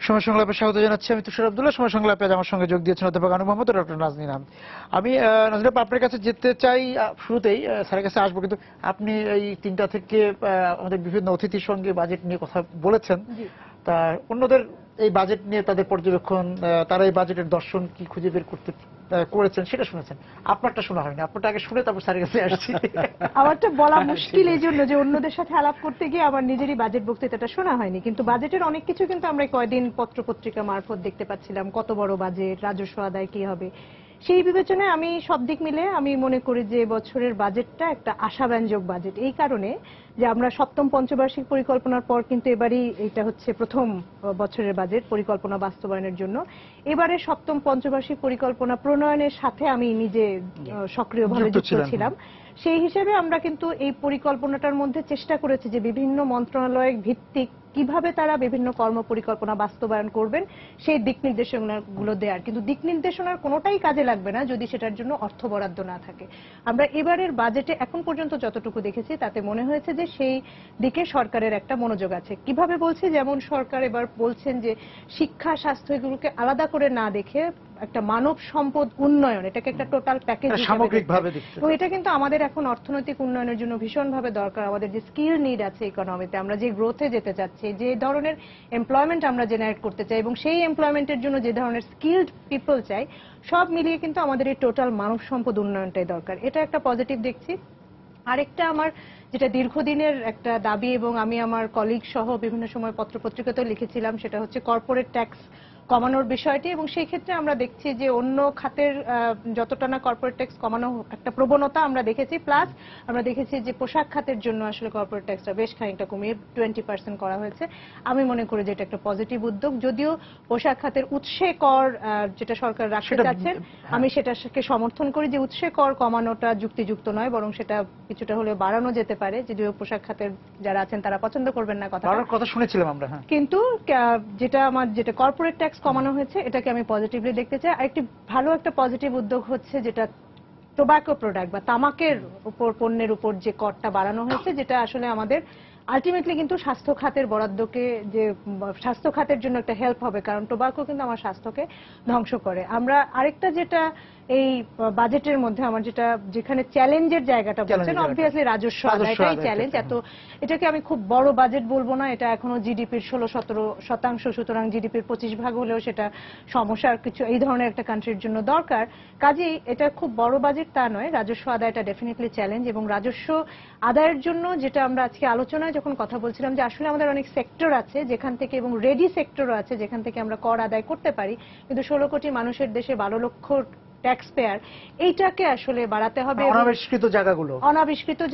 সময় সংলাপে স্বাগত জানাচ্ছি। আমি তুষার আব্দুল্লাহ। সময় সংলাপে আমার সঙ্গে যোগ দিয়েছেন অধ্যাপক আনু মোহাম্মদ ও ডক্টর নাজনীন আহমেদ। আমি নাজনীন আপা আপনার কাছে যেতে চাই, শুরুতেই স্যারের কাছে আসবো, কিন্তু আপনি এই 3টা থেকে আমাদের বিভিন্ন অতিথির সঙ্গে বাজেট নিয়ে কথা বলেছেন। তা অন্যদের এই বাজেট নিয়ে তাদের পর্যবেক্ষণ, তারা এই বাজেটের দর্শন কি খুঁজে বের করেছেন সেটা শুনেছেন। আপনারটা শোনা হয়নি, আপনারটা আগে শুনে তারপর স্যারের কাছে আসছি। আমারটা বলা মুশকিল এই জন্য যে অন্যদের সাথে আলাপ করতে গিয়ে আমার নিজেরই বাজেট বক্তৃতাটা শোনা হয়নি, কিন্তু বাজেটের অনেক কিছু কিন্তু আমরা কয়দিন পত্র পত্রিকা মারফত দেখতে পাচ্ছিলাম। কত বড় বাজেট, রাজস্ব আদায় কি হবে, সেই বিবেচনায় আমি সব দিক মিলে আমি মনে করি যে বছরের বাজেটটা একটা আশাব্যঞ্জক বাজেট। এই কারণে যে আমরা সপ্তম পঞ্চবার্ষিক পরিকল্পনার পর কিন্তু এবারই এটা হচ্ছে প্রথম বছরের বাজেট পরিকল্পনা বাস্তবায়নের জন্য। এবারে সপ্তম পঞ্চবার্ষিক পরিকল্পনা প্রণয়নের সাথে আমি নিজে সক্রিয়ভাবে যুক্ত ছিলাম। সেই হিসেবে আমরা কিন্তু এই পরিকল্পনাটার মধ্যে চেষ্টা করেছি যে বিভিন্ন মন্ত্রণালয় ভিত্তিক কিভাবে তারা বিভিন্ন কর্ম পরিকল্পনা বাস্তবায়ন করবেন সেই দিক নির্দেশনাগুলো দেওয়ার। কিন্তু দিক নির্দেশনার কোনোটাই কাজে লাগবে না যদি সেটার জন্য অর্থ বরাদ্দ না থাকে। আমরা এবারের বাজেটে এখন পর্যন্ত যতটুকু দেখেছি তাতে মনে হয়েছে যে সেই দিকে সরকারের একটা মনোযোগ আছে। কিভাবে বলছি, যেমন সরকার এবার বলছেন যে শিক্ষা স্বাস্থ্য এগুলোকে আলাদা করে না দেখে একটা মানব সম্পদ উন্নয়ন, এটাকে একটা টোটাল প্যাকেজ সামগ্রিকভাবে দেখতে। তো এটা কিন্তু আমাদের এখন অর্থনৈতিক উন্নয়নের জন্য ভীষণভাবে দরকার। আমাদের যে স্কিল নিড আছে ইকোনমিতে, আমরা যে গ্রোথে যেতে চাচ্ছি, যে ধরনের এমপ্লয়মেন্ট আমরা জেনারেট করতে চাই এবং সেই এমপ্লয়মেন্টের জন্য যে ধরনের স্কিলড পিপল চাই, সব মিলিয়ে কিন্তু আমাদের এই টোটাল মানব সম্পদ উন্নয়নটাই দরকার। এটা একটা পজিটিভ দেখছি। আরেকটা আমার যেটা দীর্ঘদিনের একটা দাবি এবং আমি আমার কলিগ সহ বিভিন্ন সময় পত্রপত্রিকাতেও লিখেছিলাম, সেটা হচ্ছে কর্পোরেট ট্যাক্স কমানোর বিষয়টি। এবং সেই ক্ষেত্রে আমরা দেখছি যে অন্য খাতের যতটা না কর্পোরেট ট্যাক্স কমানো একটা প্রবণতা আমরা দেখেছি, প্লাস আমরা দেখেছি যে পোশাক খাতের জন্য আসলে কর্পোরেট ট্যাক্সটা বেশ খানিকটা কমিয়ে 20% করা হয়েছে। আমি মনে করি যে এটা একটা পজিটিভ উদ্যোগ। যদিও পোশাক খাতের উৎসে কর যেটা সরকার রাখতে চাচ্ছেন, আমি সেটাকে সমর্থন করি যে উৎসে কর কমানোটা যুক্তিযুক্ত নয়, বরং সেটা কিছুটা হলে বাড়ানো যেতে পারে। যদিও পোশাক খাতের যারা আছেন তারা পছন্দ করবেন না কথা শুনেছিলাম আমরা, কিন্তু যেটা কর্পোরেট ট্যাক্স কমানো হয়েছে এটাকে আমি পজিটিভলি দেখতে চাই। আরেকটি ভালো একটা পজিটিভ উদ্যোগ হচ্ছে যেটা টোব্যাকো প্রোডাক্ট বা তামাকের উপর পণ্যের উপর যে করটা বাড়ানো হয়েছে, যেটা আসলে আমাদের আলটিমেটলি কিন্তু স্বাস্থ্য খাতের বরাদ্দকে, যে স্বাস্থ্য খাতের জন্য একটা হেল্প হবে, কারণ টোব্যাকো কিন্তু আমার স্বাস্থ্যকে ধ্বংস করে। আমরা আরেকটা যেটা এই বাজেটের মধ্যে আমার যেখানে চ্যালেঞ্জের জায়গাটা বলছেন, অবভিয়াসলি রাজস্ব আদায়টাই চ্যালেঞ্জ। এটাকে আমি খুব বড় বাজেট বলবো না, এটা এখনো জিডিপির 16-17%, সুতরাং জিডিপির 25% হলেও সেটা সমস্যার কিছু এই ধরনের একটা কান্ট্রির জন্য দরকার। কাজেই এটা খুব বড় বাজেট তা নয়, রাজস্ব আদায়টা ডেফিনেটলি চ্যালেঞ্জ। এবং রাজস্ব আদায়ের জন্য যেটা আমরা আজকে আলোচনায় যখন কথা বলছিলাম যে আসলে আমাদের অনেক সেক্টর আছে যেখান থেকে, এবং রেডি সেক্টরও আছে যেখান থেকে আমরা কর আদায় করতে পারি, কিন্তু 16 কোটি মানুষের দেশে 12 লক্ষ ট্যাক্স পেয়ার, এইটাকে আসলে বাড়াতে হবে। অনাবিষ্কৃত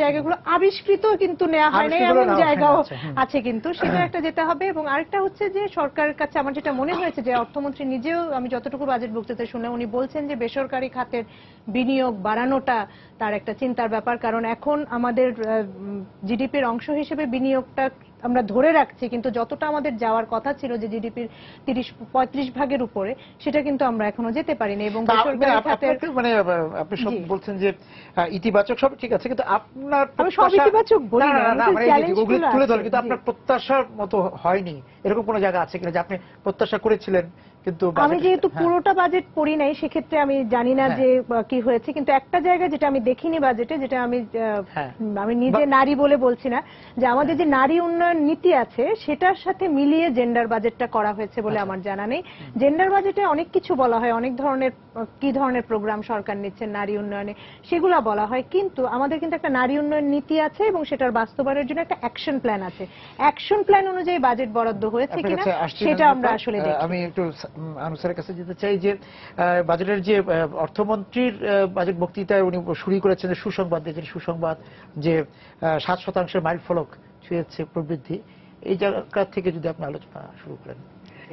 জায়গাগুলো আবিষ্কৃত কিন্তু নেওয়া হয় না, এমন জায়গাও আছে, কিন্তু সেটা একটা যেতে হবে। এবং আরেকটা হচ্ছে যে সরকারের কাছে আমার যেটা মনে হয়েছে যে অর্থমন্ত্রী নিজেও, আমি যতটুকু বাজেট বক্তৃতা শুনলাম, উনি বলছেন যে বেসরকারি খাতের বিনিয়োগ বাড়ানোটা তার একটা চিন্তার ব্যাপার। কারণ এখন আমাদের জিডিপির অংশ হিসেবে বিনিয়োগটা আমরা ধরে রাখছি, কিন্তু যতটা আমাদের যাওয়ার কথা ছিল যে জিডিপির 30-35% উপরে, সেটা কিন্তু আমরা এখনো যেতে পারিনি। এবং আপনি সব বলছেন যে ইতিবাচক, সব ঠিক আছে, কিন্তু আপনার সব ইতিবাচক বলি না, তুলে ধরেন, কিন্তু আপনার প্রত্যাশার মতো হয়নি এরকম কোন জায়গা আছে কিনা যে আপনি প্রত্যাশা করেছিলেন? কিন্তু আমি যেহেতু পুরোটা বাজেট পড়ি নাই, সেক্ষেত্রে আমি জানি না যে কি হয়েছে, কিন্তু একটা জায়গা যেটা আমি দেখিনি বাজেটে, যেটা আমি নিজে নারী বলে বলছি না, যে আমাদের যে নারী উন্নয়ন নীতি আছে সেটার সাথে মিলিয়ে জেন্ডার বাজেটটা করা হয়েছে বলে আমার জানা নেই। জেন্ডার বাজেটে অনেক কিছু বলা হয়, অনেক ধরনের কি ধরনের প্রোগ্রাম সরকার নিচ্ছে নারী উন্নয়নে, সেগুলো বলা হয়, কিন্তু আমাদের কিন্তু একটা নারী উন্নয়ন নীতি আছে এবং সেটার বাস্তবায়নের জন্য একটা অ্যাকশন প্ল্যান আছে। অ্যাকশন প্ল্যান অনুযায়ী বাজেট বরাদ্দ হয়েছে কিনা সেটা আমরা আসলে দেখি। আমি একটু আনুসারের কাছে যেতে চাই যে বাজেটের যে অর্থমন্ত্রীর বাজেট বক্তৃতায় উনি শুরু করেছেন যে সুসংবাদ দিয়েছেন, সুসংবাদ যে 7% মাইল ফলক ছুঁয়েছে প্রবৃদ্ধি, এই জায়গা থেকে যদি আপনি আলোচনা শুরু করেন।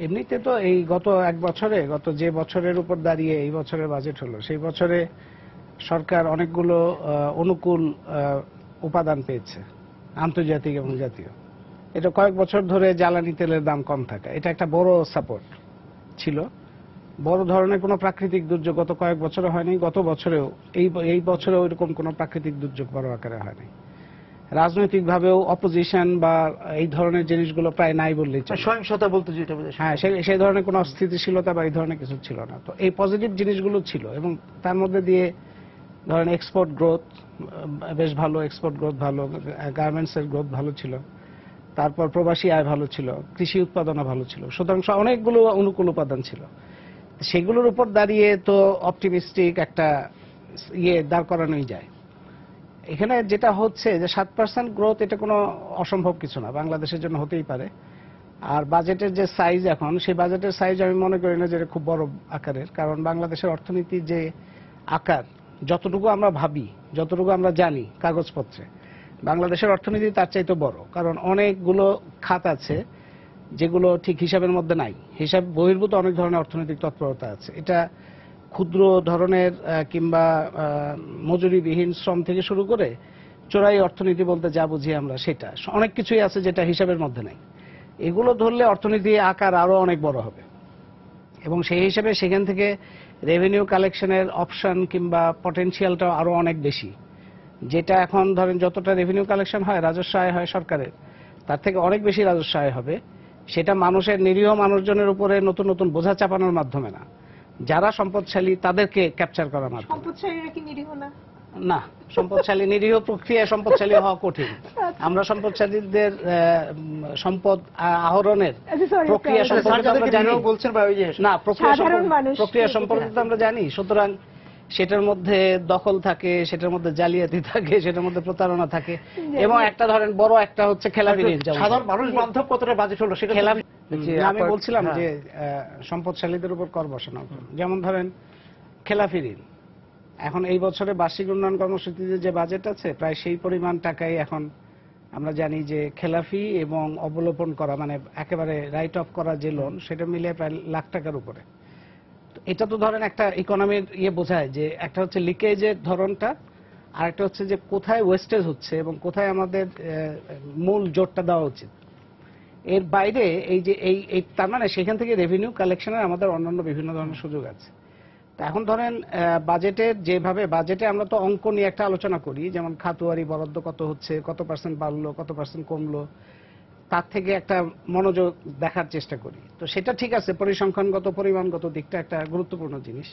এমনিতে তো এই গত এক বছরে, গত যে বছরের উপর দাঁড়িয়ে এই বছরের বাজেট হলো, সেই বছরে সরকার অনেকগুলো অনুকূল উপাদান পেয়েছে, আন্তর্জাতিক এবং জাতীয়। এটা কয়েক বছর ধরে জ্বালানি তেলের দাম কম থাকা, এটা একটা বড় সাপোর্ট ছিল। বড় ধরনের কোনো প্রাকৃতিক দুর্যোগ গত কয়েক বছরে হয়নি, গত বছরেও এই বছরে ওইরকম কোনো প্রাকৃতিক দুর্যোগ বড় আকারে হয়নি। রাজনৈতিকভাবেও অপোজিশন বা এই ধরনের জিনিসগুলো প্রায় নাই বললেই চলে। সহিংসতা বলতে যেটা বোঝায়। হ্যাঁ, সেই ধরনের কোনো অস্থিতিশীলতা বা এই ধরনের কিছু ছিল না। তো এই পজিটিভ জিনিসগুলো ছিল এবং তার মধ্যে দিয়ে ধরেন এক্সপোর্ট গ্রোথ বেশ ভালো, এক্সপোর্ট গ্রোথ ভালো, গার্মেন্টস এর গ্রোথ ভালো ছিল, তারপর প্রবাসী আয় ভালো ছিল, কৃষি উৎপাদনও ভালো ছিল, সুতরাং অনেকগুলো অনুকূল উপাদান ছিল। সেগুলোর উপর দাঁড়িয়ে তো অপটিমিস্টিক একটা দাঁড় করানোই যায়। এখানে যেটা হচ্ছে যে 7% গ্রোথ এটা কোনো অসম্ভব কিছু না, বাংলাদেশের জন্য হতেই পারে। আর বাজেটের যে সাইজ এখন, সেই বাজেটের সাইজ আমি মনে করি না যে এটা খুব বড় আকারের, কারণ বাংলাদেশের অর্থনীতির যে আকার, যতটুকু আমরা ভাবি, যতটুকু আমরা জানি কাগজপত্রে, বাংলাদেশের অর্থনীতি তার চাইতে বড়। কারণ অনেকগুলো খাত আছে যেগুলো ঠিক হিসাবের মধ্যে নাই, হিসাব বহির্ভূত অনেক ধরনের অর্থনৈতিক তৎপরতা আছে। এটা ক্ষুদ্র ধরনের কিংবা মজুরিবিহীন শ্রম থেকে শুরু করে চোরাই অর্থনীতি বলতে যা বুঝি আমরা, সেটা অনেক কিছুই আছে যেটা হিসাবের মধ্যে নাই। এগুলো ধরলে অর্থনীতি আকার আরো অনেক বড় হবে এবং সেই হিসেবে সেখান থেকে রেভিনিউ কালেকশনের অপশন কিংবা পটেনশিয়ালটাও আরো অনেক বেশি। যেটা এখন ধরেন যতটা রেভিনিউ কালেকশন হয়, রাজস্ব আয় হয় সরকারের, তার থেকে অনেক বেশি রাজস্ব আয় হবে। সেটা মানুষের, নিরীহ মানুষজনের উপরে নতুন নতুন বোঝা চাপানোর মাধ্যমে না, যারা সম্পদশালী তাদেরকে ক্যাপচার করার মাধ্যমে। সম্পদশালীরা কি নিরীহ না? না, সম্পদশালী নিরীহ প্রক্রিয়া সম্পদশালী হওয়া কঠিন। আমরা সম্পদশালীদের সম্পদ আহরণের প্রক্রিয়া সম্পর্কে আমরা জানি বলছেন বা ওই যে না, সাধারণ মানুষ প্রক্রিয়া সম্পর্কে তো আমরা জানি। সুতরাং সেটার মধ্যে দখল থাকে, সেটার মধ্যে জালিয়াতি থাকে, সেটার মধ্যে প্রতারণা থাকে এবং একটা ধরেন বড় একটা হচ্ছে খেলাপি ঋণ। সাধারণ মানুষ বান্ধব কতটা বাজেট হলো সেটা খেলাপি, আমি বলছিলাম যে সম্পদশালীদের উপর কর বসানো, যেমন ধরেন খেলাপি ঋণ। এখন এই বছরে বার্ষিক উন্নয়ন কর্মসূচিতে যে বাজেট আছে, প্রায় সেই পরিমাণ টাকাই এখন আমরা জানি যে খেলাফি এবং অবলোপন করা, মানে একেবারে রাইট অফ করা যে লোন, সেটা মিলে প্রায় লাখ টাকার উপরে। এটা তো ধরেন একটা ইকোনমির বোঝায় যে একটা হচ্ছে লিকেজের ধরনটা, আর একটা হচ্ছে যে কোথায় ওয়েস্টেজ হচ্ছে এবং কোথায় আমাদের মূল জোরটা দেওয়া উচিত। এর বাইরে এই যে এই তার মানে সেখান থেকে রেভিনিউ কালেকশনের আমাদের অন্যান্য বিভিন্ন ধরনের সুযোগ আছে। এখন ধরেন বাজেটের যেভাবে, বাজেটে আমরা তো অঙ্ক নিয়ে একটা আলোচনা করি, যেমন খাতুয়ারি বরাদ্দ কত হচ্ছে, কত পার্সেন্ট বাড়লো, কত পার্সেন্ট কমলো, তার থেকে একটা মনোযোগ দেখার চেষ্টা করি। তো সেটা ঠিক আছে, পরিসংখ্যানগত পরিমাণগত দিকটা একটা গুরুত্বপূর্ণ জিনিস,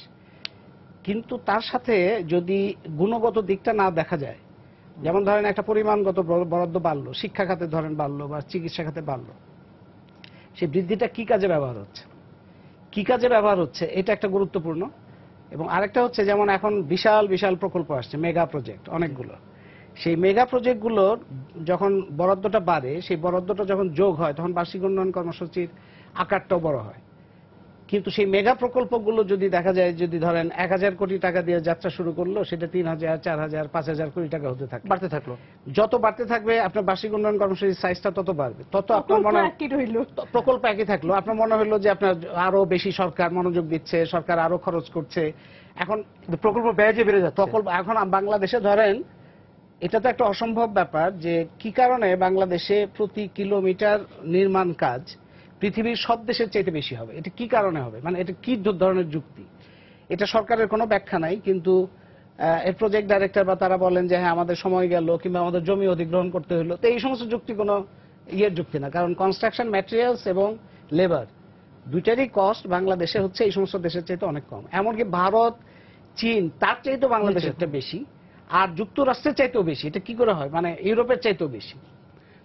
কিন্তু তার সাথে যদি গুণগত দিকটা না দেখা যায়, যেমন ধরেন একটা পরিমাণগত বরাদ্দ বাড়লো, শিক্ষা খাতে ধরেন বাড়লো বা চিকিৎসা খাতে বাড়লো, সেই বৃদ্ধিটা কি কাজে ব্যবহার হচ্ছে, কি কাজে ব্যবহার হচ্ছে, এটা একটা গুরুত্বপূর্ণ। এবং আরেকটা হচ্ছে যেমন এখন বিশাল বিশাল প্রকল্প আসছে, মেগা প্রজেক্ট অনেকগুলো, সেই মেগা প্রজেক্টগুলোর যখন বরাদ্দটা বাড়ে, সেই বরাদ্দটা যখন যোগ হয় তখন বার্ষিক উন্নয়ন কর্মসূচির আকারটাও বড় হয়। কিন্তু সেই মেগা প্রকল্পগুলো যদি দেখা যায়, যদি ধরেন 1000 কোটি টাকা দিয়ে যাত্রা শুরু করলো, সেটা 3000, 4000, 5000 কোটি টাকা হতে থাকে, বাড়তে থাকলো। যত বাড়তে থাকবে আপনার বার্ষিক উন্নয়ন কর্মসূচির সাইজটা তত বাড়বে, তত আপনার মনে প্রকল্প একই থাকলো, আপনার মনে হলো যে আপনার আরো বেশি সরকার মনোযোগ দিচ্ছে, সরকার আরো খরচ করছে। এখন প্রকল্প ব্যয় যে বেড়ে যাচ্ছে, প্রকল্প এখন বাংলাদেশে ধরেন এটা তো একটা অসম্ভব ব্যাপার যে কি কারণে বাংলাদেশে প্রতি কিলোমিটার নির্মাণ কাজ পৃথিবীর সব দেশের চাইতে বেশি হবে। এটা কি কারণে হবে, মানে এটা কি ধরনের যুক্তি, এটা সরকারের কোনো ব্যাখ্যা নাই। কিন্তু এর প্রজেক্ট ডাইরেক্টর বা তারা বলেন যে হ্যাঁ আমাদের সময় গেল কিংবা আমাদের জমি অধিগ্রহণ করতে হলো। তো এই সমস্ত যুক্তি কোনো যুক্তি না, কারণ কনস্ট্রাকশন ম্যাটেরিয়ালস এবং লেবার দুইটারই কস্ট বাংলাদেশে হচ্ছে এই সমস্ত দেশের চাইতে অনেক কম। এমনকি ভারত, চীন তার চাইতেও বাংলাদেশেরটা বেশি, আর যুক্তরাষ্ট্রের চাইতেও বেশি। এটা কি করে হয়, মানে ইউরোপের চাইতেও বেশি।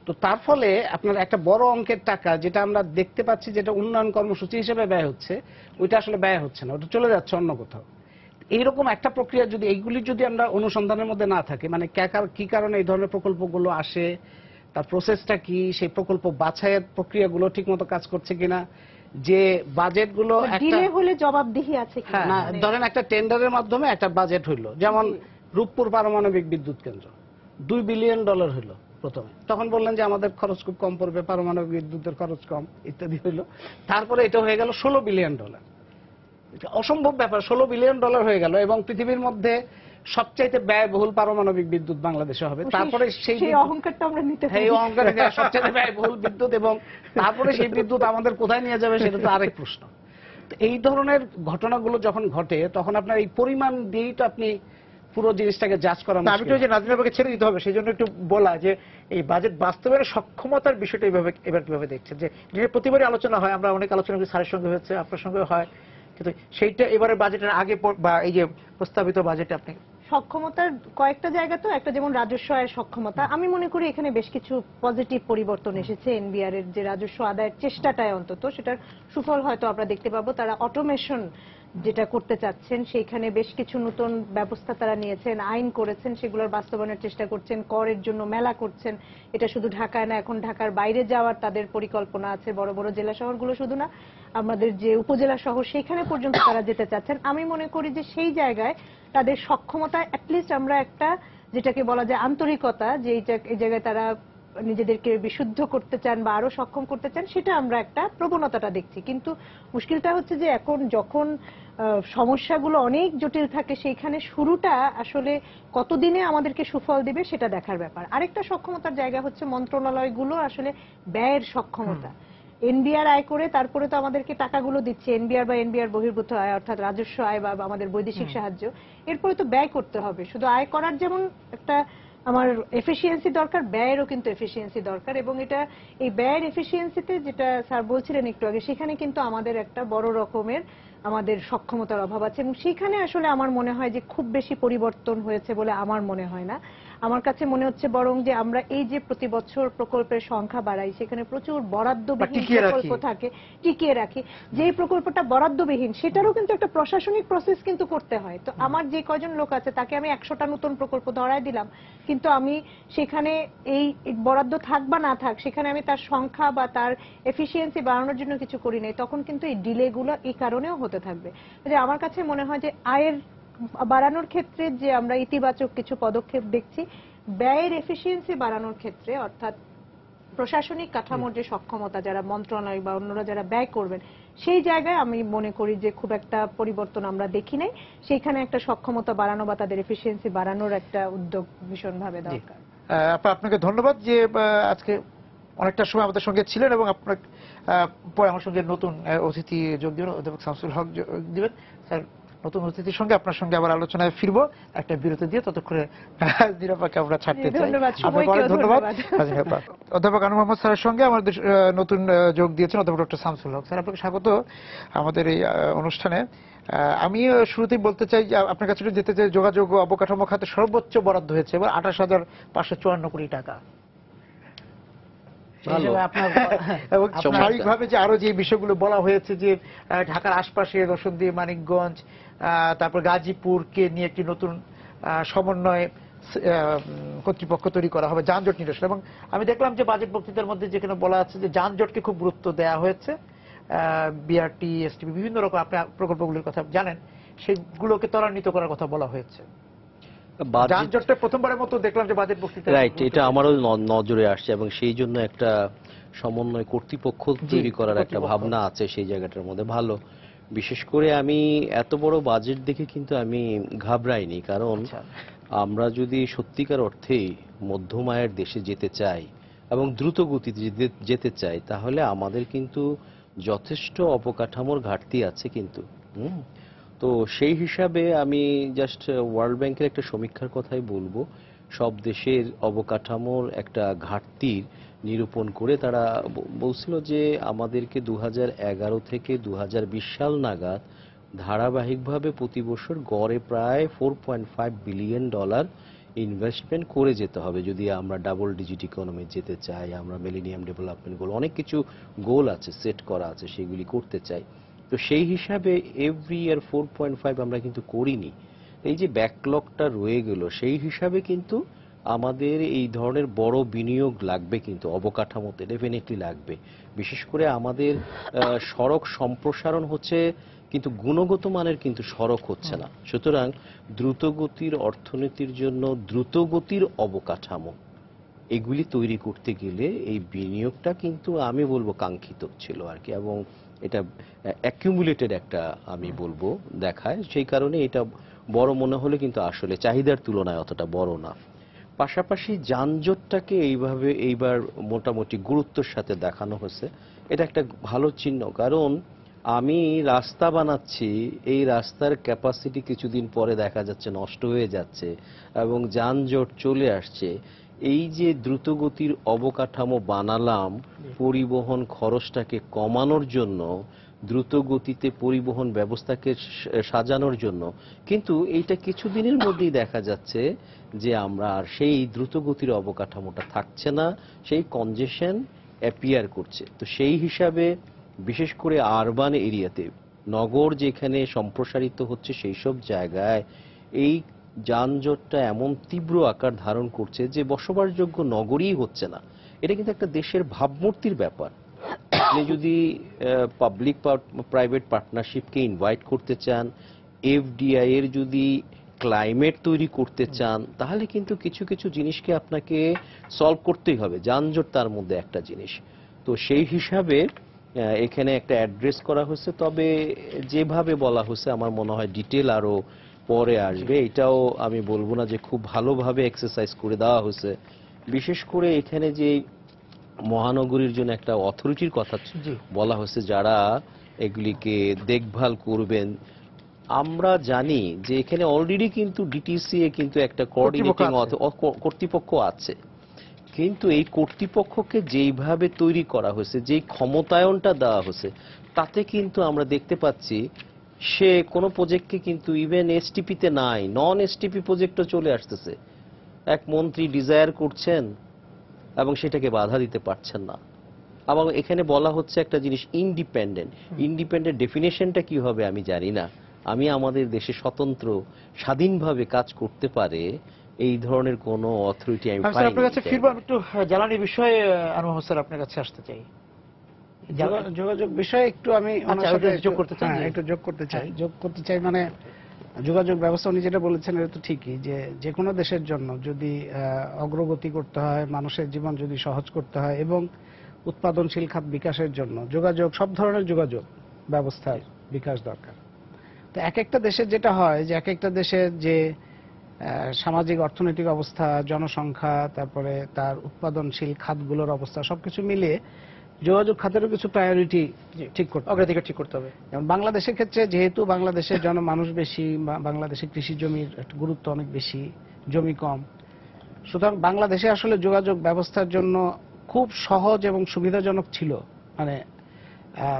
তো তার ফলে আপনার একটা বড় অঙ্কের টাকা যেটা আমরা দেখতে পাচ্ছি যেটা উন্নয়ন কর্মসূচি হিসেবে ব্যয় হচ্ছে, ওইটা আসলে ব্যয় হচ্ছে না, ওটা চলে যাচ্ছে অন্য কোথাও। এইরকম একটা প্রক্রিয়া যদি, এইগুলি যদি আমরা অনুসন্ধানের মধ্যে না থাকে, মানে কি কারণে এই ধরনের প্রকল্পগুলো আসে, তার প্রসেসটা কি, সেই প্রকল্প বাছাইয়ের প্রক্রিয়াগুলো ঠিকমতো কাজ করছে কিনা, যে বাজেটগুলো ডিলে হলে জবাবদিহি আছে কিনা, না ধরেন একটা টেন্ডারের মাধ্যমে একটা বাজেট হইলো, যেমন রূপপুর পারমাণবিক বিদ্যুৎ কেন্দ্র $2 বিলিয়ন হইলো প্রথমে, তখন বললেন যে আমাদের খরচ খুব কম পড়বে, পারমাণবিক বিদ্যুতের খরচ কম ইত্যাদি হইলো। তারপরে এটা হয়ে গেল $16 বিলিয়ন। এটা অসম্ভব ব্যাপার, $16 বিলিয়ন হয়ে গেল এবং পৃথিবীর মধ্যে সবচাইতে ব্যয়বহুল পারমাণবিক বিদ্যুৎ বাংলাদেশে হবে। তারপরে সেই অহংকারটা আমরা নিতে পারি, এই অহংকার সবচাইতে ব্যয়বহুল বিদ্যুৎ, এবং তারপরে সেই বিদ্যুৎ আমাদের কোথায় নিয়ে যাবে সেটা তো আরেক প্রশ্ন। এই ধরনের ঘটনাগুলো যখন ঘটে তখন আপনার এই পরিমাণ দিয়েই তো আপনি পুরো জিনিসটাকে জাজ করা আমি মুশকিল। তো যে নাজনীন আপাকে ছেড়ে দিতে হবে সেই জন্য একটু বলা যে এই বাজেট বাস্তবায়নের সক্ষমতার বিষয়টা এইভাবে এবার কিভাবে দেখছেন, যে যেটা প্রতিবারই আলোচনা হয়, আমরা অনেক আলোচনা করি, স্যারের সঙ্গে হয়েছে, আপনার সঙ্গে হয়, কিন্তু সেইটা এবারে বাজেটের আগে বা এই যে প্রস্তাবিত বাজেটে আপনি সক্ষমতার কয়েকটা জায়গা, তো একটা যেমন রাজস্ব আয়ের সক্ষমতা, আমি মনে করি এখানে বেশ কিছু পজিটিভ পরিবর্তন এসেছে। এনবিআর এর যে রাজস্ব আদায়ের চেষ্টাটায় অন্তত সেটার সুফল হয়তো আমরা দেখতে পাবো। তারা অটোমেশন যেটা করতে চাচ্ছেন সেইখানে বেশ কিছু নতুন ব্যবস্থা তারা নিয়েছেন, আইন করেছেন, সেগুলোর বাস্তবায়নের চেষ্টা করছেন, করের জন্য মেলা করছেন। এটা শুধু ঢাকায় না, এখন ঢাকার বাইরে যাওয়ার তাদের পরিকল্পনা আছে, বড় বড় জেলা শহরগুলো শুধু না, আমাদের যে উপজেলা শহর সেখানে পর্যন্ত তারা যেতে চাচ্ছেন। আমি মনে করি যে সেই জায়গায় তাদের সক্ষমতা, অ্যাটলিস্ট আমরা একটা যেটাকে বলা যায় আন্তরিকতা, যে এই জায়গায় তারা নিজেদেরকে বিশুদ্ধ করতে চান বা আরো সক্ষম করতে চান, সেটা আমরা একটা প্রবণতাটা দেখছি। কিন্তু মুশকিলটা হচ্ছে যে এখন যখন সমস্যাগুলো অনেক জটিল থাকে, সেইখানে শুরুটা আসলে কতদিনে আমাদেরকে সুফল দিবে সেটা দেখার ব্যাপার। আরেকটা সক্ষমতার জায়গা হচ্ছে মন্ত্রণালয়গুলো আসলে ব্যয়ের সক্ষমতা। এনবিআর আয় করে তারপরে তো আমাদেরকে টাকাগুলো দিচ্ছে, এনবিআর বা এনবিআর বহির্ভূত আয় অর্থাৎ রাজস্ব আয় বা আমাদের বৈদেশিক সাহায্য, এরপরে তো ব্যয় করতে হবে। শুধু আয় করার যেমন একটা আমার এফিসিয়েন্সি দরকার, ব্যয়েরও কিন্তু এফিসিয়েন্সি দরকার। এবং এটা এই ব্যয়ের এফিসিয়েন্সিতে যেটা স্যার বলছিলেন একটু আগে, সেখানে কিন্তু আমাদের একটা বড় রকমের আমাদের সক্ষমতার অভাব আছে। এবং সেখানে আসলে আমার মনে হয় যে খুব বেশি পরিবর্তন হয়েছে বলে আমার মনে হয় না। আমার কাছে মনে হচ্ছে বরং যে আমরা এই যে প্রতি বছর প্রকল্পের সংখ্যা বাড়াই, সেখানে প্রচুর বরাদ্দবিহীন প্রকল্প থাকে, টিকিয়ে রাখি। যে প্রকল্পটা বরাদ্দবিহীন সেটারও কিন্তু একটা প্রশাসনিক প্রসেস কিন্তু করতে হয়। তো আমার যে কয়জন লোক আছে তাকে আমি 100টা নতুন প্রকল্প ধরায় দিলাম, কিন্তু আমি সেখানে এই বরাদ্দ থাক বা না থাক, সেখানে আমি তার সংখ্যা বা তার এফিসিয়েন্সি বাড়ানোর জন্য কিছু করি নাই, তখন কিন্তু এই ডিলে গুলো এই কারণেও হতে থাকবে। যে আমার কাছে মনে হয় যে আয়ের বাড়ানোর ক্ষেত্রে যে আমরা ইতিবাচক কিছু পদক্ষেপ দেখছি, ব্যয়ের এফিসিয়েন্সি বাড়ানোর ক্ষেত্রে অর্থাৎ প্রশাসনিক কাঠামোর যে সক্ষমতা, যারা মন্ত্রণালয় বা অন্যরা যারা ব্যয় করবেন, সেই জায়গায় আমি মনে করি যে খুব একটা পরিবর্তন আমরা দেখি নাই। সেইখানে একটা সক্ষমতা বাড়ানো বা তাদের এফিসিয়েন্সি বাড়ানোর একটা উদ্যোগ ভীষণভাবে দরকার। আপনাকে ধন্যবাদ যে আজকে অনেকটা সময় আমাদের সঙ্গে ছিলেন, এবং আপনার পরে আমার সঙ্গে নতুন অতিথি যোগ দিবেন, অধ্যাপক শামসুল হক যোগ দিবেন। স্যার, নতুন অতিথির সঙ্গে আপনার সঙ্গে আবার আলোচনায় ফিরবো একটা বিরতি দিয়ে, ততক্ষণে নিরাপাকে আমরা ছাড়তে চাই। আপনাকে অনেক ধন্যবাদ। অধ্যাপক আনু মোহাম্মদ স্যারের সঙ্গে আমাদের নতুন যোগ দিয়েছেন অধ্যাপক ডক্টর শামসুল হক। স্যার, আপনাকে স্বাগত আমাদের এই অনুষ্ঠানে। আমি শুরুতেই বলতে চাই, আপনার কাছে যেতে চাই, যোগাযোগ ও অবকাঠামো খাতে সর্বোচ্চ বরাদ্দ হয়েছে এবার 28,554 কোটি টাকা। এবং স্বাভাবিকভাবে যে আরো যে বিষয়গুলো বলা হয়েছে, যে ঢাকার আশপাশে রসুন্দি, মানিকগঞ্জ, তারপর গাজীপুরকে নিয়ে একটি নতুন সমন্বয় কর্তৃপক্ষ তৈরি করা হবে, যানজট নিরসন। এবং আমি দেখলাম যে বাজেট বক্তৃতার মধ্যে যেখানে বলা আছে যে যানজটকে খুব গুরুত্ব দেওয়া হয়েছে, বিআরটি, এসটিপি, বিভিন্ন রকম আপনি প্রকল্পগুলির কথা জানেন, সেগুলোকে ত্বরান্বিত করার কথা বলা হয়েছে। যানজটটা প্রথমবারের মতো দেখলাম যে বাজেট বক্তৃতা। রাইট, এটা আমারও নজরে আসছে, এবং সেই জন্য একটা সমন্বয় কর্তৃপক্ষ তৈরি করার একটা ভাবনা আছে সেই জায়গাটার মধ্যে। ভালো, বিশেষ করে আমি এত বড় বাজেট দেখে কিন্তু আমি ঘাবড়াইনি, কারণ আমরা যদি সত্যিকার অর্থেই মধ্যম আয়ের দেশে যেতে চাই এবং দ্রুত গতিতে যেতে চাই, তাহলে আমাদের কিন্তু যথেষ্ট অবকাঠামোর ঘাটতি আছে কিন্তু। তো সেই হিসাবে আমি জাস্ট ওয়ার্ল্ড ব্যাংকের একটা সমীক্ষার কথাই বলবো। সব দেশের অবকাঠামোর একটা ঘাটতির নিরূপণ করে তারা বলছিল যে আমাদেরকে 2011 থেকে 2020 সাল নাগাদ ধারাবাহিকভাবে প্রতি বছর গড়ে প্রায় $4.5 বিলিয়ন ইনভেস্টমেন্ট করে যেতে হবে যদি আমরা ডাবল ডিজিট ইকোনমি যেতে চাই। আমরা মিলেনিয়াম ডেভেলপমেন্ট গোল, অনেক কিছু গোল আছে, সেট করা আছে, সেগুলি করতে চাই। তো সেই হিসাবে এভরি ইয়ার 4.5 আমরা কিন্তু করিনি। এই যে ব্যাকলগটা রয়ে গেল, সেই হিসাবে কিন্তু আমাদের এই ধরনের বড় বিনিয়োগ লাগবে, কিন্তু অবকাঠামোতে ডেফিনেটলি লাগবে। বিশেষ করে আমাদের সড়ক সম্প্রসারণ হচ্ছে, কিন্তু গুণগত মানের কিন্তু সড়ক হচ্ছে না। সুতরাং দ্রুতগতির অর্থনীতির জন্য দ্রুতগতির অবকাঠামো এগুলি তৈরি করতে গেলে এই বিনিয়োগটা কিন্তু আমি বলবো কাঙ্ক্ষিত ছিল আর কি, এবং এটা অ্যাকিউমুলেটেড একটা আমি বলবো দেখায়। সেই কারণে এটা বড় মনে হলে কিন্তু আসলে চাহিদার তুলনায় অতটা বড় না। পাশাপাশি যানজটটাকে এইবার মোটামুটি গুরুত্বের সাথে দেখানো হয়েছে, এটা একটা ভালো চিহ্ন। কারণ আমি রাস্তা বানাচ্ছি, এই রাস্তার ক্যাপাসিটি কিছুদিন পরে দেখা যাচ্ছে নষ্ট হয়ে যাচ্ছে এবং যানজট চলে আসছে। এই যে দ্রুতগতির অবকাঠামো বানালাম পরিবহন খরচটাকে কমানোর জন্য, দ্রুত গতিতে পরিবহন ব্যবস্থাকে সাজানোর জন্য, কিন্তু এইটা কিছুদিনের মধ্যেই দেখা যাচ্ছে যে আমরা আর সেই দ্রুতগতির অবকাঠামোটা থাকছে না, সেই কনজেশন অ্যাপিয়ার করছে। তো সেই হিসাবে বিশেষ করে আরবান এরিয়াতে, নগর যেখানে সম্প্রসারিত হচ্ছে সেই সব জায়গায় এই যানজটটা এমন তীব্র আকার ধারণ করছে যে বসবাসযোগ্য নগরই হচ্ছে না। এটা কিন্তু একটা দেশের ভাবমূর্তির ব্যাপার। আপনি যদি পাবলিক প্রাইভেট পার্টনারশিপকে ইনভাইট করতে চান, এফডিআই এর যদি ক্লাইমেট তৈরি করতে চান, তাহলে কিন্তু কিছু কিছু জিনিসকে আপনাকে সলভ করতেই হবে। যানজট তার মধ্যে একটা জিনিস। তো সেই হিসাবে এখানে একটা অ্যাড্রেস করা হয়েছে, তবে যেভাবে বলা হয়েছে আমার মনে হয় ডিটেল আরো পরে আসবে। এটাও আমি বলবো না যে খুব ভালোভাবে এক্সারসাইজ করে দেওয়া হয়েছে। বিশেষ করে এখানে যে মহানগরীর জন্য একটা অথরিটির কথা বলা হয়েছে যারা এগুলিকে দেখভাল করবেন। আমরা জানি যে এখানে অলরেডি কিন্তু ডিটিসিএ কিন্তু একটা কোঅর্ডিনেটিং কর্তৃপক্ষ আছে, কিন্তু এই কর্তৃপক্ষকে যেইভাবে তৈরি করা হয়েছে, যেই ক্ষমতায়নটা দেওয়া হয়েছে, তাতে কিন্তু আমরা দেখতে পাচ্ছি সে কোনো প্রজেক্টকে কিন্তু ইভেন এসটিপিতে নাই, নন এসটিপি প্রজেক্টও চলে আসতেছে। এক মন্ত্রী ডিজায়ার করছেন এবং সেটাকে বাধা দিতে পারছেন না। আবার এখানে বলা হচ্ছে একটা জিনিস ইন্ডিপেন্ডেন্ট। ইন্ডিপেন্ডেন্ট ডেফিনেশনটা কি হবে আমি জানি না। আমি আমাদের দেশে স্বতন্ত্র স্বাধীনভাবে কাজ করতে পারে এই ধরনের কোন অথরিটি আমি পাইনি। আপনার কাছে ফিরবো, আমি একটু জ্বালানি বিষয়ে আনোয়ার মোহাম্মদ স্যার আপনার কাছে আসতে চাই। যোগাযোগ বিষয়ে একটু আমি যোগ করতে চাই, একটু যোগ করতে চাই মানে যোগাযোগ ব্যবস্থা উনি যেটা বলেছেন এটা তো ঠিকই, যে যে কোনো দেশের জন্য যদি অগ্রগতি করতে হয়, মানুষের জীবন যদি সহজ করতে হয় এবং উৎপাদনশীল খাত বিকাশের জন্য যোগাযোগ, সব ধরনের যোগাযোগ ব্যবস্থার বিকাশ দরকার। তো এক একটা দেশের যেটা হয় যে এক একটা দেশের যে সামাজিক অর্থনৈতিক অবস্থা, জনসংখ্যা, তারপরে তার উৎপাদনশীল খাতগুলোর অবস্থা, সবকিছু মিলিয়ে যোগাযোগ খাতেরও কিছু প্রায়োরিটি ঠিক করতে, অগ্রাধিকার ঠিক করতে হবে। যেমন বাংলাদেশের ক্ষেত্রে যেহেতু বাংলাদেশের মানুষ বেশি, বাংলাদেশে কৃষি জমির গুরুত্ব অনেক বেশি, জমি কম, সুতরাং বাংলাদেশে আসলে যোগাযোগ ব্যবস্থার জন্য খুব সহজ এবং সুবিধাজনক ছিল, মানে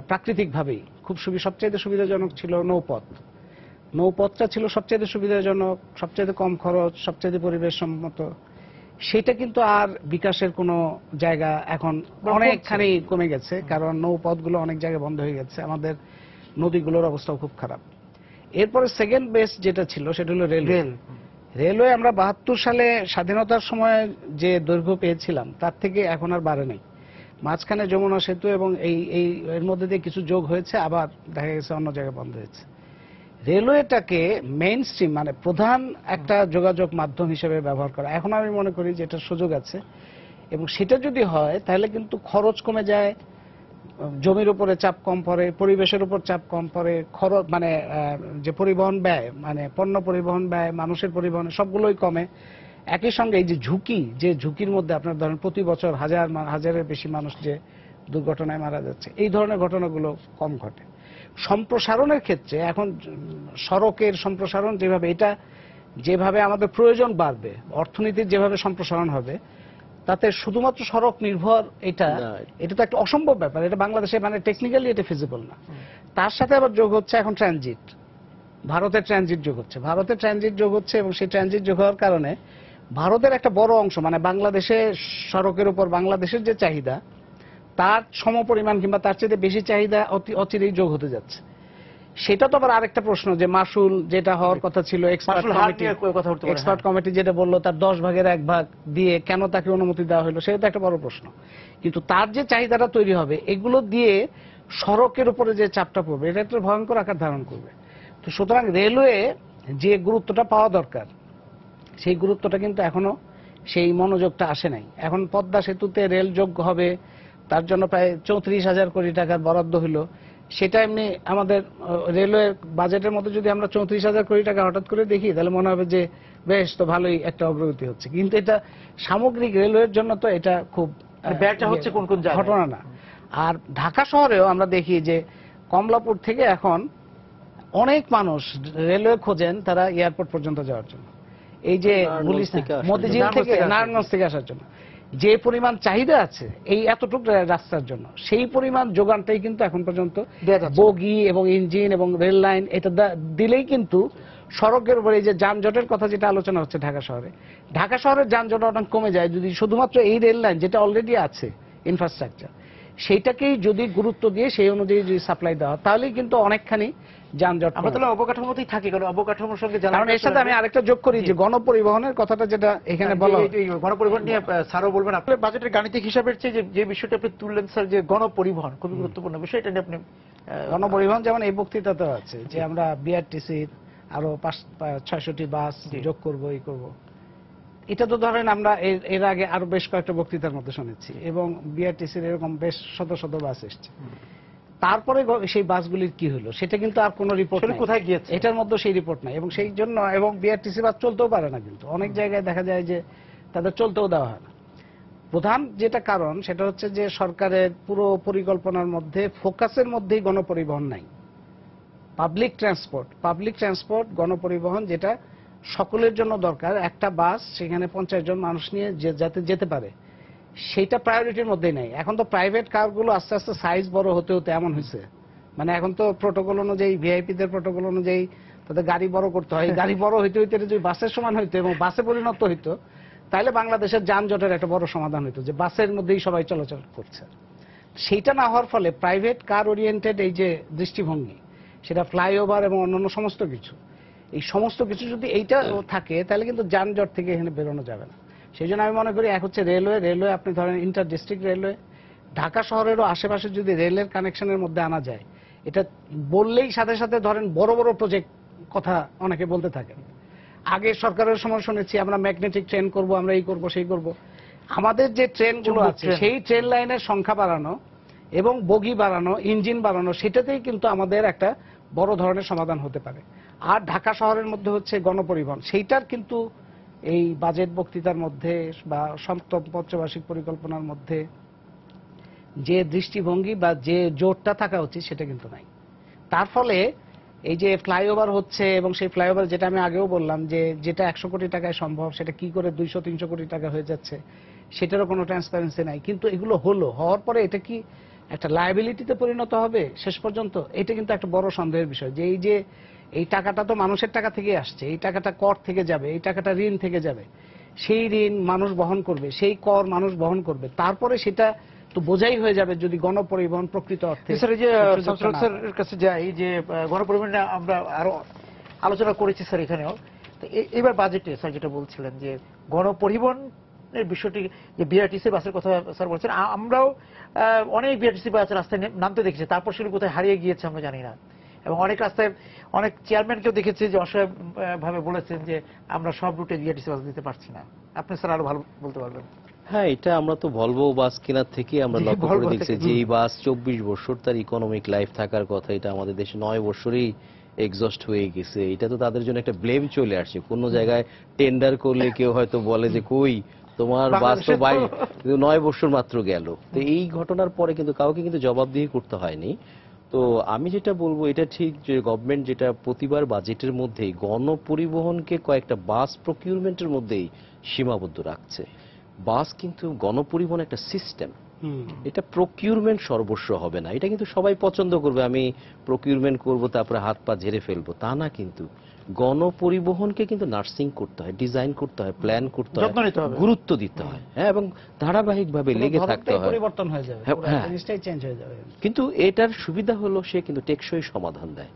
প্রাকৃতিকভাবেই খুব সবচেয়ে সুবিধাজনক ছিল নৌপথ। নৌপথটা ছিল সবচেয়ে সুবিধাজনক, সবচেয়ে কম খরচ, সবচেয়ে পরিবেশ সম্মত। সেটা কিন্তু আর বিকাশের কোনো জায়গা এখন অনেকখানি কমে গেছে, কারণ নৌপথগুলো অনেক জায়গায় বন্ধ হয়ে গেছে, আমাদের নদীগুলোর অবস্থাও খুব খারাপ। এরপরে সেকেন্ড বেস্ট যেটা ছিল সেটা হলো রেলওয়ে। আমরা 72 সালে স্বাধীনতার সময় যে দৈর্ঘ্য পেয়েছিলাম তার থেকে এখন আর বাড়ে নাই। মাঝখানে যমুনা সেতু এবং এর মধ্যে দিয়ে কিছু যোগ হয়েছে, আবার দেখা গেছে অন্য জায়গায় বন্ধ হয়েছে। রেলওয়েটাকে মেইন স্ট্রিম মানে প্রধান একটা যোগাযোগ মাধ্যম হিসেবে ব্যবহার করা, এখন আমি মনে করি যে এটার সুযোগ আছে, এবং সেটা যদি হয় তাহলে কিন্তু খরচ কমে যায়, জমির উপরে চাপ কম পড়ে, পরিবেশের উপর চাপ কম পড়ে, খরচ মানে যে পরিবহন ব্যয়, মানে পণ্য পরিবহন ব্যয়, মানুষের পরিবহন, সবগুলোই কমে। একই সঙ্গে এই যে ঝুঁকির মধ্যে আপনার ধরেন প্রতি বছর হাজারের বেশি মানুষ যে দুর্ঘটনায় মারা যাচ্ছে, এই ধরনের ঘটনাগুলো কম ঘটে। সম্প্রসারণের ক্ষেত্রে এখন সড়কের সম্প্রসারণ যেভাবে আমাদের প্রয়োজন বাড়বে, অর্থনীতির যেভাবে সম্প্রসারণ হবে, তাতে শুধুমাত্র সড়ক নির্ভর এটা তো একটা অসম্ভব ব্যাপার। এটা বাংলাদেশে মানে টেকনিক্যালি এটা ফিজিবল না। তার সাথে আবার যোগ হচ্ছে এখন ট্রানজিট, ভারতের ট্রানজিট যোগ হচ্ছে, এবং সেই ট্রানজিট যোগ হওয়ার কারণে ভারতের একটা বড় অংশ মানে বাংলাদেশের সড়কের উপর বাংলাদেশের যে চাহিদা তার সমপরিমাণ কিংবা তার চেয়ে বেশি চাহিদা অচিরেই যোগ হতে যাচ্ছে। সেটা তো আবার আরেকটা প্রশ্ন, যে মাসুল যেটা হওয়ার কথা ছিল, এক্সপার্ট কমিটি যেটা বললো তার 10 ভাগের 1 ভাগ দিয়ে কেন তাকে অনুমতি দেওয়া হলো, সেটা তো একটা বড় প্রশ্ন। কিন্তু তার যে চাহিদাটা তৈরি হবে, এগুলো দিয়ে সড়কের উপরে যে চাপটা পড়বে, এটা একটা ভয়ঙ্কর আকার ধারণ করবে। তো সুতরাং রেলওয়ে যে গুরুত্বটা পাওয়া দরকার, সেই গুরুত্বটা কিন্তু এখনো সেই মনোযোগটা আসে নাই। এখন পদ্মা সেতুতে রেল যোগ হবে, তার জন্য প্রায় 34,000 কোটি টাকার বরাদ্দ হলো। সেটা এমনি আমাদের রেলওয়ে বাজেটের মধ্যে যদি আমরা 34,000 কোটি টাকা হঠাৎ করে দেখি, তাহলে মনে হবে যে বেশ, তো ভালোই একটা অগ্রগতি হচ্ছে। কিন্তু এটা সামগ্রিক রেলওয়ের জন্য তো এটা খুব ব্যয়টা হচ্ছে কোন জায়গায় ঘটনা না। আর ঢাকা শহরেও আমরা দেখি যে কমলাপুর থেকে এখন অনেক মানুষ রেলওয়ে খোঁজেন তারা এয়ারপোর্ট পর্যন্ত যাওয়ার জন্য। এই যে নারায়ণগঞ্জ পুলিশ থেকে আসার মতিঝিল জন্য। থেকে নারায়ণগঞ্জ থেকে আসার জন্য যে পরিমাণ চাহিদা আছে এই এতটুকু রাস্তার জন্য, সেই পরিমাণ যোগানটাই কিন্তু এখন পর্যন্ত দেয়া যাচ্ছে না। বগি এবং ইঞ্জিন এবং রেল লাইন এটা দিলেই কিন্তু সড়কের উপরে এই যে যানজটের কথা যেটা আলোচনা হচ্ছে ঢাকা শহরের যানজট অনেক কমে যায় যদি শুধুমাত্র এই রেল লাইন যেটা অলরেডি আছে ইনফ্রাস্ট্রাকচার সেইটাকেই যদি গুরুত্ব দিয়ে সেই অনুযায়ী যদি সাপ্লাই দেওয়া তাহলেই কিন্তু অনেকখানি যানজট আমরা তাহলে অবকাঠামোতেই থাকি, কারণ অবকাঠামোর সঙ্গে কারণ এর সাথে আমি আরেকটা যোগ করি যে গণপরিবহনের কথাটা যেটা এখানে বলা হয়। গণপরিবহন নিয়ে স্যারও বলবেন। আপনার বাজেটের গাণিতিক হিসাবের চেয়ে যে বিষয়টা আপনি তুললেন স্যার, যে গণপরিবহন খুবই গুরুত্বপূর্ণ বিষয়, এটা নিয়ে আপনি গণপরিবহন যেমন এই বক্তৃতাতেও আছে যে আমরা বিআরটিসির আরো 600টি বাস যোগ করব, এই করব। এটা তো ধরেন আমরা এর আগে আরো বেশ কয়েকটা বক্তৃতার মধ্যে শুনেছি এবং বিআরটিসির এরকম বেশ শত শত বাস এসছে। তারপরে সেই বাসগুলির কি হলো সেটা কিন্তু আর কোনো রিপোর্ট নেই, কোথায় গিয়েছে এটার মধ্যে সেই রিপোর্ট নাই। এবং সেই জন্য এবং বিআরটিসি বাস চলতেও পারে না, কিন্তু অনেক জায়গায় দেখা যায় যে তাদের চলতেও দেওয়া হয় না। প্রধান যেটা কারণ সেটা হচ্ছে যে সরকারের পুরো পরিকল্পনার মধ্যে ফোকাসের মধ্যেই গণপরিবহন নাই। পাবলিক ট্রান্সপোর্ট গণপরিবহন যেটা সকলের জন্য দরকার, একটা বাস সেখানে 50 জন মানুষ নিয়ে যাতে যেতে পারে, সেইটা প্রায়োরিটির মধ্যেই নাই। এখন তো প্রাইভেট কারগুলো আস্তে আস্তে সাইজ বড় হতে হতে এমন হয়েছে, মানে এখন তো প্রোটোকল অনুযায়ী ভিআইপিদের প্রোটোকল অনুযায়ী তাদের গাড়ি বড় করতে হয়। গাড়ি বড় হইতে হইতে যদি বাসের সমান হইতো এবং বাসে পরিণত হইতো তাহলে বাংলাদেশের যানজটের একটা বড় সমাধান হইতো, যে বাসের মধ্যেই সবাই চলাচল করছে। সেইটা না হওয়ার ফলে প্রাইভেট কার ওরিয়েন্টেড এই যে দৃষ্টিভঙ্গি, সেটা ফ্লাইওভার এবং অন্যান্য সমস্ত কিছু, এই সমস্ত কিছু যদি এইটা থাকে তাহলে কিন্তু যানজট থেকে এখানে বেরোনো যাবে না। সেই জন্য আমি মনে করি এক হচ্ছে রেলওয়ে আপনি ধরেন ইন্টার ডিস্ট্রিক্ট রেলওয়ে, ঢাকা শহরেরও আশেপাশে যদি রেলের কানেকশনের মধ্যে আনা যায়, এটা বললেই সাথে সাথে ধরেন বড় বড় প্রজেক্ট কথা অনেকে বলতে থাকেন। আগে সরকারের সময় শুনেছি আমরা ম্যাগনেটিক ট্রেন করব, আমরা এই করব সেই করব। আমাদের যে ট্রেনগুলো আছে সেই ট্রেন লাইনের সংখ্যা বাড়ানো এবং বগি বাড়ানো, ইঞ্জিন বাড়ানো, সেটাতেই কিন্তু আমাদের একটা বড় ধরনের সমাধান হতে পারে। আর ঢাকা শহরের মধ্যে হচ্ছে গণপরিবহন, সেইটার কিন্তু এই বাজেট বক্তৃতার মধ্যে বা সপ্তম পঞ্চবার্ষিক পরিকল্পনার মধ্যে যে দৃষ্টিভঙ্গি বা যে জোরটা থাকা উচিত সেটা কিন্তু নাই। তার ফলে এই যে ফ্লাইওভার হচ্ছে এবং সেই ফ্লাইওভার যেটা আমি আগেও বললাম যে যেটা 100 কোটি টাকায় সম্ভব সেটা কি করে 200-300 কোটি টাকা হয়ে যাচ্ছে সেটারও কোনো ট্রান্সপারেন্সি নাই। কিন্তু এগুলো হওয়ার পরে এটা কি একটা লায়াবিলিটিতে পরিণত হবে শেষ পর্যন্ত, এটা কিন্তু একটা বড় সন্দেহের বিষয়। যে এই টাকাটা তো মানুষের টাকা থেকে আসছে, এই টাকাটা কর থেকে যাবে, এই টাকাটা ঋণ থেকে যাবে, সেই ঋণ মানুষ বহন করবে, সেই কর মানুষ বহন করবে, তারপরে সেটা তো বোঝাই হয়ে যাবে যদি গণপরিবহন প্রকৃত অর্থে। স্যার এই যে স্যারের কাছে যাই, যে গণপরিবহন আমরা আরো আলোচনা করেছি স্যার এখানেও, তো এবার বাজেটে স্যার যেটা বলছিলেন যে গণপরিবহন এর বিষয়টি, যে বিআরটিসি বাসের কথা স্যার বলছেন, আমরাও অনেক বিআরটিসি বাস রাস্তায় নামতে দেখেছি, তারপর সেগুলো কোথায় হারিয়ে গিয়েছে আমরা জানি না। এবং অনেক রাস্তায় অনেক চেয়ারম্যানকেও দেখেছি যে অসহায় ভাবে বলেছেন যে আমরা সব রুটে বিআরটিসি বাস দিতে পারছি না। আপনি স্যার আরো ভালো বলতে পারবেন। হ্যাঁ, এটা আমরা তো ভলভো বাস কেনার থেকে আমরা লক্ষ্য করে দেখছি যে এই বাস 24 বছর তার ইকোনমিক লাইফ থাকার কথা, এটা আমাদের দেশে 9 বছরেই এক্সস্ট হয়ে গেছে। এটা তো তাদের জন্য একটা ব্লেম চলে আসছে। কোন জায়গায় টেন্ডার করলে কেউ হয়তো বলে যে কই তোমার বাস তো 9 বছর মাত্র গেল। তো এই ঘটনার পরে কিন্তু কাউকে কিন্তু জবাবদিহি করতে হয়নি। তো আমি যেটা বলবো এটা ঠিক যে গভর্নমেন্ট যেটা প্রতিবার বাজেটের মধ্যেই গণপরিবহনকে কয়েকটা বাস প্রকিউরমেন্টের মধ্যেই সীমাবদ্ধ রাখছে। বাস কিন্তু গণপরিবহন একটা সিস্টেম, এটা প্রকিউরমেন্ট সর্বস্ব হবে না। এটা কিন্তু সবাই পছন্দ করবে, আমি প্রকিউরমেন্ট করব তারপরে হাত পা ঝেড়ে ফেলবো, তা না। কিন্তু গণপরিবহনকে কিন্তু নার্সিং করতে হয়, ডিজাইন করতে হয়, প্ল্যান করতে হয়, গুরুত্ব দিতে হয়, হ্যাঁ, এবং ধারাবাহিকভাবে লেগে থাকতে হয়। পরিবর্তন হয়ে যাবে, জিনিসটাই চেঞ্জ হয়ে যাবে। কিন্তু এটার সুবিধা হলো সে কিন্তু টেকসই সমাধান দেয়।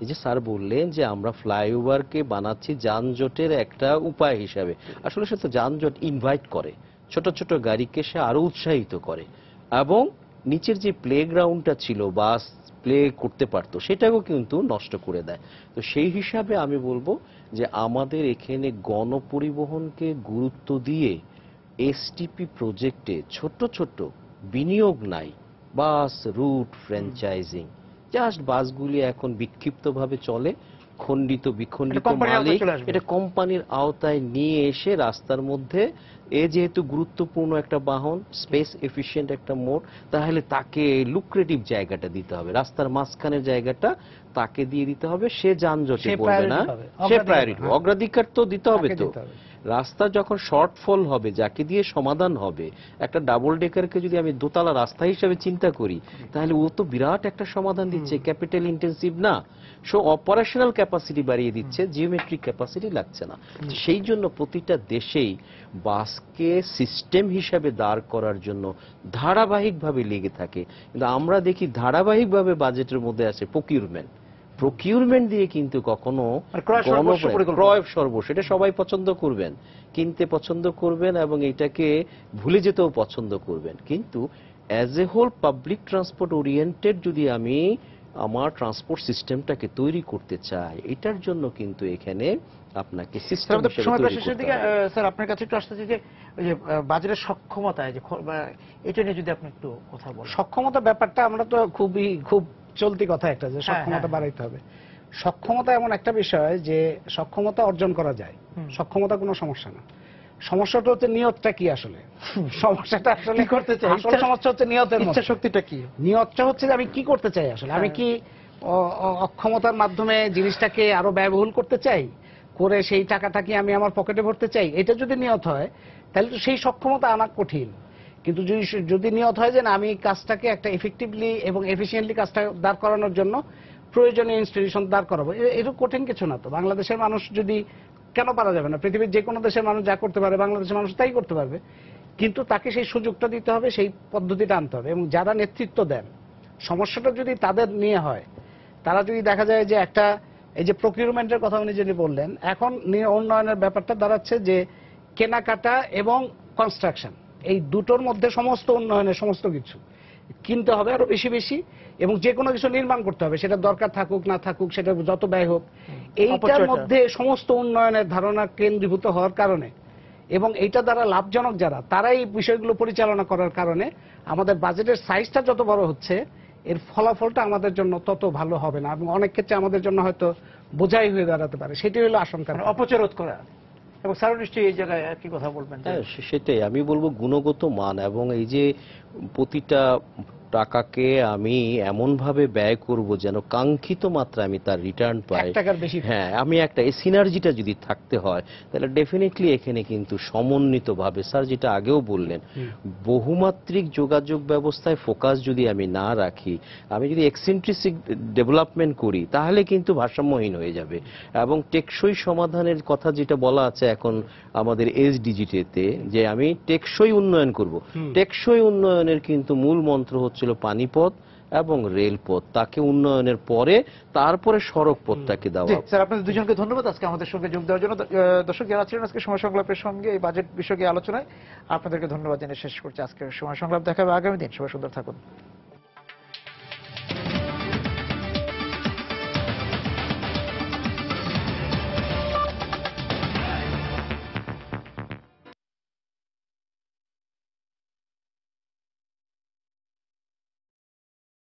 এই যে স্যার বললেন যে আমরা ফ্লাইওভারকে বানাচ্ছি যানজটের একটা উপায় হিসাবে, আসলে সে তো যানজট ইনভাইট করে, ছোট ছোট গাড়িকে সে আরো উৎসাহিত করে এবং নিচের যে প্লেগ্রাউন্ডটা ছিল বাস প্লে করতে পারতো সেটাকেও কিন্তু নষ্ট করে দেয়। তো সেই হিসাবে আমি বলবো যে আমাদের এখানে গণপরিবহনকে গুরুত্ব দিয়ে এসটিপি প্রজেক্টে ছোট ছোট বিনিয়োগ নাই, বাস রুট ফ্র্যাঞ্চাইজিং, জাস্ট বাসগুলি এখন বিক্ষিপ্তভাবে চলে, খণ্ডিত বিখণ্ডিত এটা কোম্পানির আওতায় মালিক, চলে আসবে। এটা কোম্পানির আওতায় নিয়ে এসে রাস্তার মধ্যে যেহেতু গুরুত্বপূর্ণ একটা বাহন, স্পেস এফিশিয়েন্ট একটা মোড, তাহলে তাকে লুক্রেটিভ জায়গাটা দিতে হবে, রাস্তার মাঝখানের জায়গাটা তাকে দিয়ে দিতে হবে, সে যানজটে সে পড়বে না, priority পাবে, সে অগ্রাধিকার, প্রায়োরিটি, হ্যাঁ। অগ্রাধিকার তো দিতে হবে তাকে তো। দিতে হবে। রাস্তা যখন শর্টফল হবে, যাকে দিয়ে সমাধান হবে, একটা ডাবল ডেকারকে যদি আমি দোতলা রাস্তা হিসেবে চিন্তা করি, তাহলে ও তো বিরাট একটা সমাধান দিচ্ছে, ক্যাপিটাল ইন্টেন্সিভ না, সো অপারেশনাল ক্যাপাসিটি বাড়িয়ে দিচ্ছে, জিওমেট্রিক ক্যাপাসিটি লাগছে না। সেই জন্য প্রতিটা দেশেই বাসকে সিস্টেম হিসাবে দাঁড় করার জন্য ধারাবাহিকভাবে লেগে থাকে, কিন্তু আমরা দেখি ধারাবাহিকভাবে বাজেটের মধ্যে আছে প্রকিউরমেন্ট দিয়ে কিন্তু কখনো আর ক্রয় সর্বস্ব পরিকল্পনা। ক্রয় সর্বস্ব, এটা সবাই পছন্দ করবেন, কিনতে পছন্দ করবেন এবং এটাকে ভুলে যেতেও পছন্দ করবেন, কিন্তু as a whole public transport oriented যদি আমি আমার ট্রান্সপোর্ট সিস্টেমটাকে তৈরি করতে চাই, এটার জন্য কিন্তু এখানে আপনাকে স্যার, সিস্টেম আমাদের সময় প্রায় শেষের করতে দিকে। হবে। স্যার, আপনার কাছে একটু আসতে চাই যে ওই যে বাজারের সক্ষমতায় যে এটা নিয়ে যদি আপনি একটু কথা বলেন। সক্ষমতা ব্যাপারটা আমরা তো খুব চলতি কথা একটা, যে সক্ষমতা হ্যাঁ। বাড়াইতে হবে। সক্ষমতা এমন একটা বিষয় যে সক্ষমতা অর্জন করা যায়, সক্ষমতা কোনো সমস্যা না। সমস্যাটা হচ্ছে নিয়তটা কি আসলে, সমস্যাটা আসলে কি করতে চাই, আসলে সমস্যা হচ্ছে নিয়তের ইচ্ছা মধ্যে। শক্তিটা কি? নিয়তটা হচ্ছে যে আমি কি করতে চাই আসলে, আমি কি অক্ষমতার মাধ্যমে জিনিসটাকে আরো ব্যয়বহুল করতে চাই, করে সেই টাকাটা কি আমি আমার পকেটে ভরতে চাই, এটা যদি নিয়ত হয় তাহলে তো সেই সক্ষমতা আনা কঠিন। কিন্তু যদি নিয়ত হয় যে না, আমি কাজটাকে একটা এফেক্টিভলি এবং এফিসিয়েন্টলি কাজটা দাঁড় করানোর জন্য প্রয়োজনীয় ইনস্টিটিউশন দাঁড় করাবো, এটা কঠিন কিছু না তো। বাংলাদেশের মানুষ যদি, কেন পারা যাবে না, পৃথিবীর যে কোনো দেশের মানুষ যা করতে পারে বাংলাদেশের মানুষ তাই করতে পারবে, কিন্তু তাকে সেই সুযোগটা দিতে হবে, সেই পদ্ধতিটা আনতে হবে। এবং যারা নেতৃত্ব দেন, সমস্যাটা যদি তাদের নিয়ে হয়, তারা যদি দেখা যায় যে একটা, এই যে প্রকিউরমেন্টের কথা উনি যদি বললেন, এখন উন্নয়নের ব্যাপারটা দাঁড়াচ্ছে যে কেনাকাটা এবং কনস্ট্রাকশন, এই দুটোর মধ্যে সমস্ত উন্নয়নের সমস্ত কিছু কিনতে হবে আরো বেশি বেশি, এবং যে কোনো কিছু নির্মাণ করতে হবে, সেটা দরকার থাকুক না থাকুক, সেটা যত ব্যয় হোক, এইটার অপচয়টা। মধ্যে সমস্ত উন্নয়নের ধারণা কেন্দ্রীভূত হওয়ার কারণে এবং এইটা দ্বারা লাভজনক যারা, তারা এই বিষয়গুলো পরিচালনা করার কারণে আমাদের বাজেটের সাইজটা যত বড় হচ্ছে, এর ফলাফলটা আমাদের জন্য তত ভালো হবে না, এবং অনেক ক্ষেত্রে আমাদের জন্য হয়তো বোঝাই হয়ে দাঁড়াতে পারে। সেটাই হলো আশঙ্কা। মানে অপচয় রোধ করা। এবং স্যার নিশ্চয়ই এই জায়গায় কি কথা বলবেন? হ্যাঁ, সেটাই আমি বলবো, গুণগত মান, এবং এই যে প্রতিটা টাকাকে আমি এমন ভাবে ব্যয় করব যেন কাঙ্ক্ষিত মাত্রা আমি তার রিটার্ন পাই। 1 টাকার বেশি। হ্যাঁ, আমি একটা এই সিনার্জিটা যদি থাকতে হয়, তাহলে ডেফিনেটলি এখানে কিন্তু সমন্বিতভাবে, স্যার যেটা আগেও বললেন, বহুমাত্রিক যোগাযোগ ব্যবস্থায় ফোকাস যদি আমি না রাখি, আমি যদি এক্সেন্ট্রিসিক ডেভেলপমেন্ট করি, তাহলে কিন্তু ভারসাম্যহীন হয়ে যাবে। এবং টেকসই সমাধানের কথা যেটা বলা আছে এখন আমাদের এসডিজিতে, যে আমি টেকসই উন্নয়ন করব, টেকসই উন্নয়নের কিন্তু মূল মন্ত্র হচ্ছিল পানিপথ এবং রেলপথ, তাকে উন্নয়নের পরে তারপরে সড়ক পথটাকে দেওয়া। জি, স্যার, আপনাদের দুজনকে ধন্যবাদ আজকে আমাদের সঙ্গে যোগ দেওয়ার জন্য। দর্শক যারা ছিলেন আজকে সময় সংলাপের সঙ্গে এই বাজেট বিষয়কে আলোচনায়, আপনাদেরকে ধন্যবাদ জানিয়ে শেষ করছি আজকের সময় সংলাপ। দেখা হবে আগামী দিন। সবাই সুন্দর থাকুন।